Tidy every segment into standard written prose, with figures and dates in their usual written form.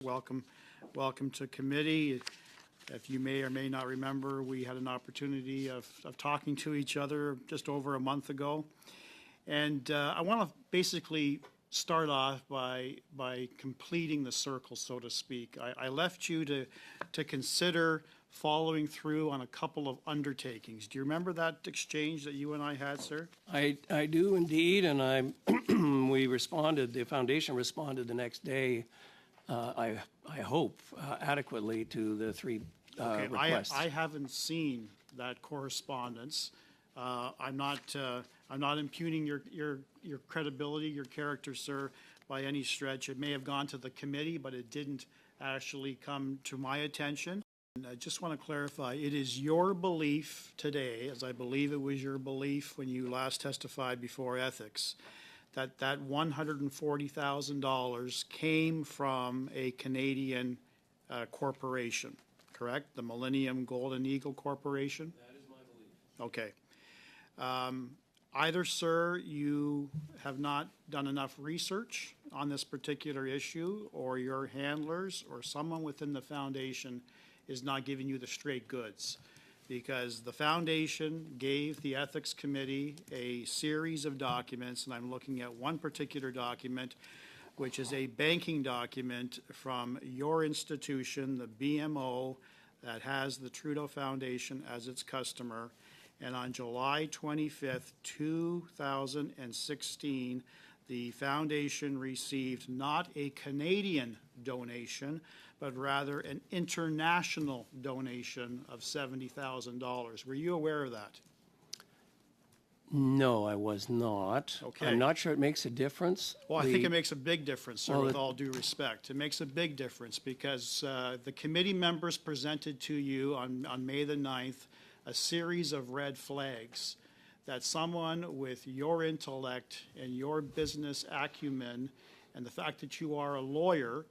Welcome to committee. If you may or may not remember, we had an opportunity of talking to each other just over a month ago. And I want to basically start off by completing the circle, so to speak. I left you to consider following through on a couple of undertakings. Do you remember that exchange that you and I had, sir? I do indeed, and we responded, the foundation responded the next day, I hope, adequately to the three requests. I haven't seen that correspondence. I'm not impugning your credibility, your character, sir, by any stretch. It may have gone to the committee, but it didn't actually come to my attention. And I just want to clarify, it is your belief today, as I believe it was your belief when you last testified before ethics, that $140,000 came from a Canadian corporation, correct? The Millennium Golden Eagle Corporation? That is my belief. Okay. Either, sir, you have not done enough research on this particular issue, or your handlers or someone within the foundation is not giving you the straight goods. Because the foundation gave the ethics committee a series of documents, and I'm looking at one particular document, which is a banking document from your institution, the BMO, that has the Trudeau Foundation as its customer. And on July 25th, 2016, the foundation received not a Canadian donation, but rather an international donation of $70,000. Were you aware of that? No, I was not. Okay. I'm not sure it makes a difference. Well, I think it makes a big difference, sir, with all due respect. It makes a big difference because the committee members presented to you on May the 9th a series of red flags that someone with your intellect and your business acumen and the fact that you are a lawyer,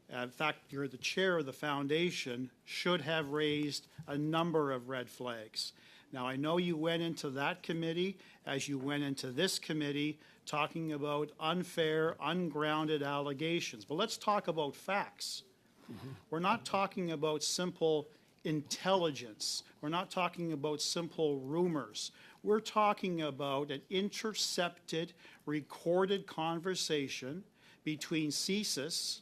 in fact, you're the chair of the foundation, should have raised a number of red flags. Now, I know you went into that committee as you went into this committee talking about unfair, ungrounded allegations. But let's talk about facts. We're not talking about simple intelligence. We're not talking about simple rumors. We're talking about an intercepted, recorded conversation between CSIS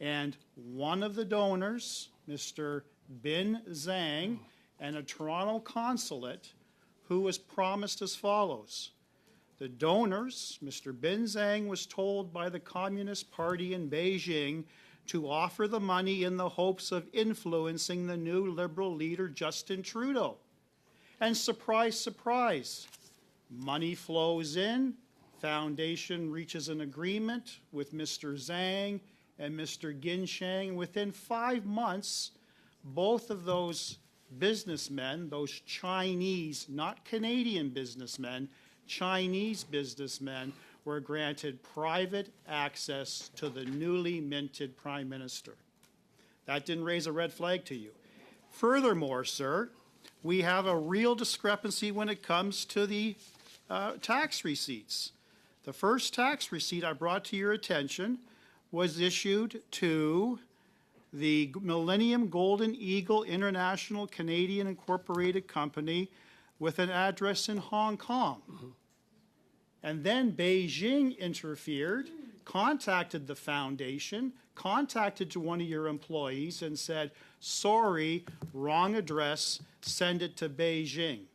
and one of the donors, Mr. Bin Zhang, and a Toronto consulate, who was promised as follows. The donors, Mr. Bin Zhang was told by the Communist Party in Beijing to offer the money in the hopes of influencing the new Liberal leader, Justin Trudeau. And surprise, surprise, money flows in, foundation reaches an agreement with Mr. Zhang and Mr. Ginshang. Within 5 months, both of those businessmen, those Chinese, not Canadian businessmen, Chinese businessmen, were granted private access to the newly minted Prime Minister. That didn't raise a red flag to you. Furthermore, sir, we have a real discrepancy when it comes to the tax receipts. The first tax receipt I brought to your attention was issued to the Millennium Golden Eagle International Canadian Incorporated Company with an address in Hong Kong. And then Beijing interfered, contacted the foundation, contacted to one of your employees and said, sorry, wrong address, send it to Beijing.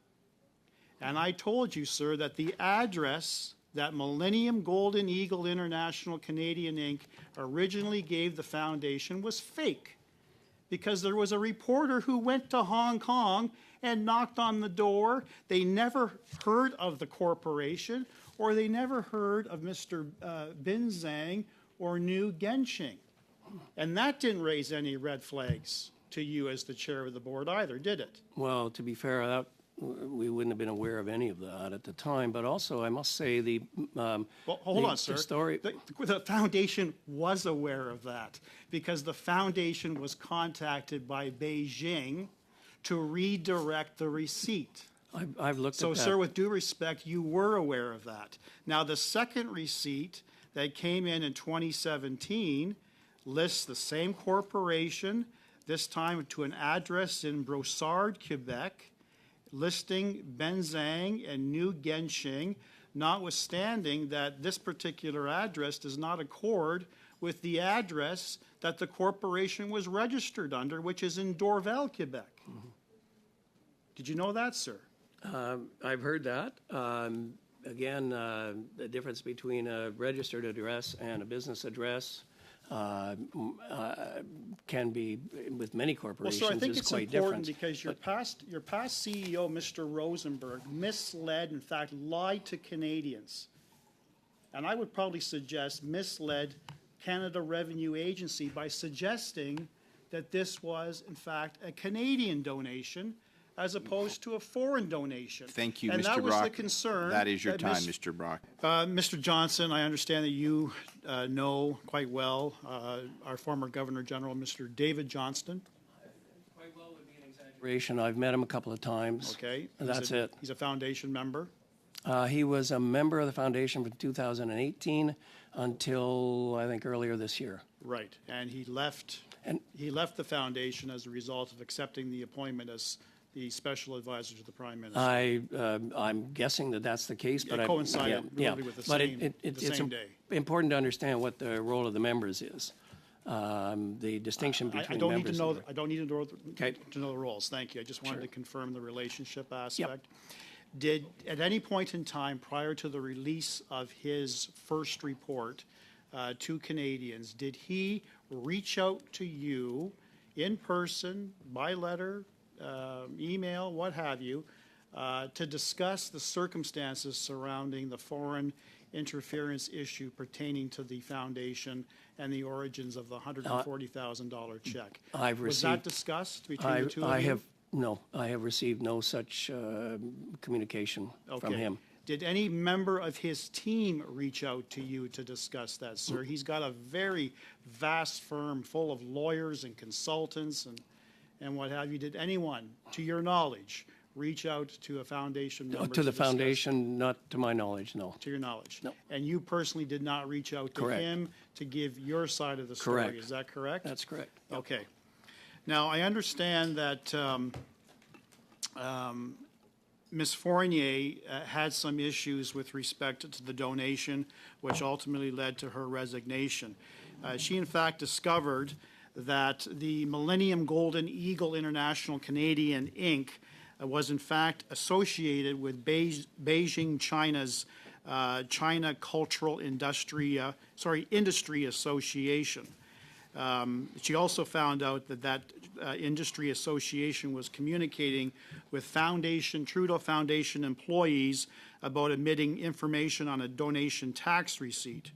And I told you, sir, that the address that Millennium Golden Eagle International Canadian Inc. originally gave the foundation was fake, because there was a reporter who went to Hong Kong and knocked on the door. They never heard of the corporation, or they never heard of Mr. Bin Zhang or knew Genshing. And that didn't raise any red flags to you as the chair of the board either, did it? Well, to be fair, we wouldn't have been aware of any of that at the time. But also, I must say, well, hold on, sir. The foundation was aware of that because the foundation was contacted by Beijing to redirect the receipt. I've looked at that. So, sir, with due respect, you were aware of that. Now, the second receipt that came in 2017 lists the same corporation, this time to an address in Brossard, Quebec, listing Ben Zhang and New Genshing, notwithstanding that this particular address does not accord with the address that the corporation was registered under, which is in Dorval, Quebec. Did you know that, sir? I've heard that. Again, the difference between a registered address and a business address can be, with many Well, corporations, so I think is it's quite important different. because your past CEO, Mr. Rosenberg, misled, in fact, lied to Canadians. And I would probably suggest misled Canada Revenue Agency by suggesting that this was, in fact, a Canadian donation as opposed to a foreign donation. Thank you, and Mr. that was Brock. the concern. That is your that time, Mr. Brock. Mr. Johnson, I understand that you know quite well our former Governor General, Mr. David Johnston. Quite well would be an exaggeration. I've met him a couple of times. Okay. That's it. He's a foundation member. He was a member of the foundation from 2018 until, I think, earlier this year. Right. And he left the foundation as a result of accepting the appointment as the special advisor to the Prime Minister. I'm guessing that that's the case, but It coincided literally with the same day. Important to understand what the role of the members is. The distinction between I don't need to members. know. I don't need to know, Okay. to know the roles. Thank you. I just wanted to confirm the relationship aspect. Yep. Did at any point in time prior to the release of his first report to Canadians, did he reach out to you in person, by letter, email, what have you, to discuss the circumstances surrounding the foreign interference issue pertaining to the foundation and the origins of the $140,000 check? Was that discussed between the two of you? I have received no such communication from him. Did any member of his team reach out to you to discuss that, sir? He's got a very vast firm full of lawyers and consultants and what have you. Did anyone, to your knowledge, reach out to a foundation member? To the foundation, not to my knowledge, no. To your knowledge? No. And you personally did not reach out to Correct. him to give your side of the story? Correct. Is that correct? That's correct. Yep. Okay. Now, I understand that Ms. Fournier had some issues with respect to the donation, which ultimately led to her resignation. She, in fact, discovered that the Millennium Golden Eagle International Canadian, Inc. Was, in fact, associated with Beijing, China's China Cultural Industry Association. She also found out that industry association was communicating with Trudeau Foundation employees about emitting information on a donation tax receipt.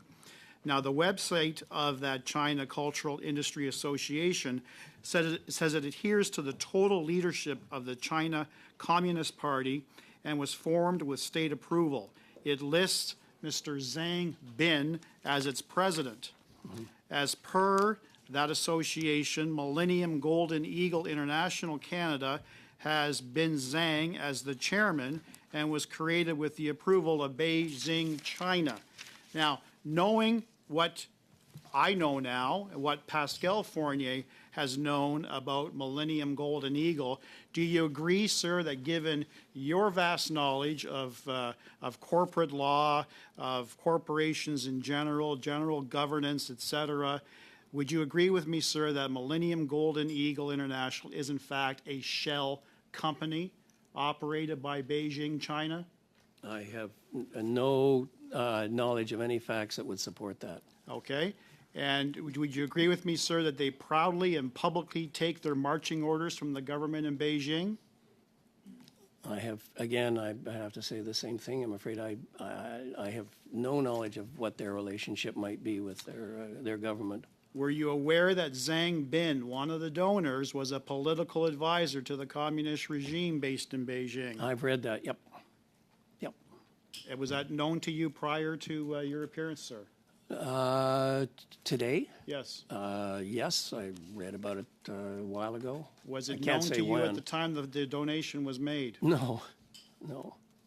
Now, the website of that China Cultural Industry Association says it adheres to the total leadership of the China Communist Party and was formed with state approval. It lists Mr. Zhang Bin as its president. Mm-hmm. As per that association, Millennium Golden Eagle International Canada has Bin Zhang as the chairman and was created with the approval of Beijing, China. Now, knowing what I know now, what Pascal Fournier has known about Millennium Golden Eagle, do you agree, sir, that given your vast knowledge of corporate law, of corporations in general governance, et cetera, would you agree with me, sir, that Millennium Golden Eagle International is in fact a shell company operated by Beijing, China? I have no knowledge of any facts that would support that. Okay. And would you agree with me, sir, that they proudly and publicly take their marching orders from the government in Beijing? I have to say the same thing. I'm afraid I have no knowledge of what their relationship might be with their government. Were you aware that Zhang Bin, one of the donors, was a political advisor to the communist regime based in Beijing? I've read that, yep. Was that known to you prior to your appearance, sir? Today? Yes. Yes, I read about it a while ago. Was it known to you at the time the donation was made? No.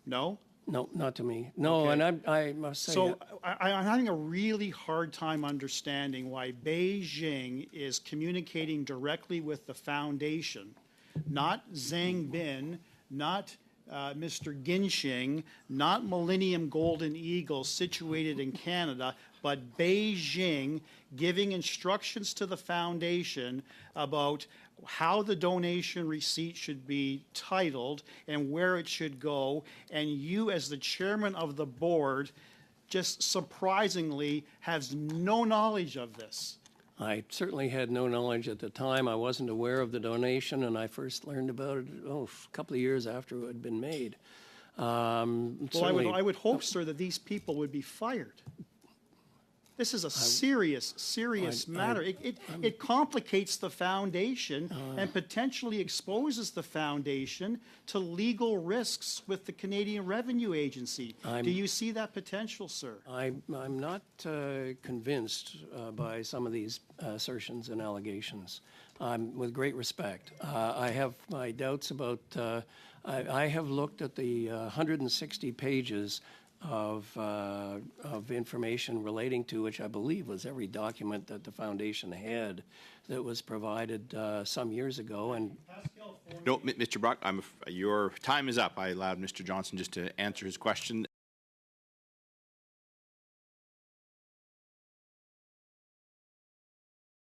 No? No, not to me. No, Okay. and I must say, So I'm having a really hard time understanding why Beijing is communicating directly with the foundation, not Zhang Bin, not Mr. Ginshing, not Millennium Golden Eagle situated in Canada, but Beijing giving instructions to the foundation about how the donation receipt should be titled and where it should go, and you as the chairman of the board just surprisingly has no knowledge of this. I certainly had no knowledge at the time. I wasn't aware of the donation, and I first learned about it, a couple of years after it had been made. Well, I would hope, sir, that these people would be fired. This is a serious matter. It complicates the foundation and potentially exposes the foundation to legal risks with the Canadian Revenue Agency. Do you see that potential, sir? I'm not convinced by some of these assertions and allegations. With great respect, I have my doubts about. I have looked at the 160 pages of information relating to, which I believe was every document that the foundation had that was provided some years ago. And no, Mr. Brock, your time is up. I allowed Mr. Johnson just to answer his question.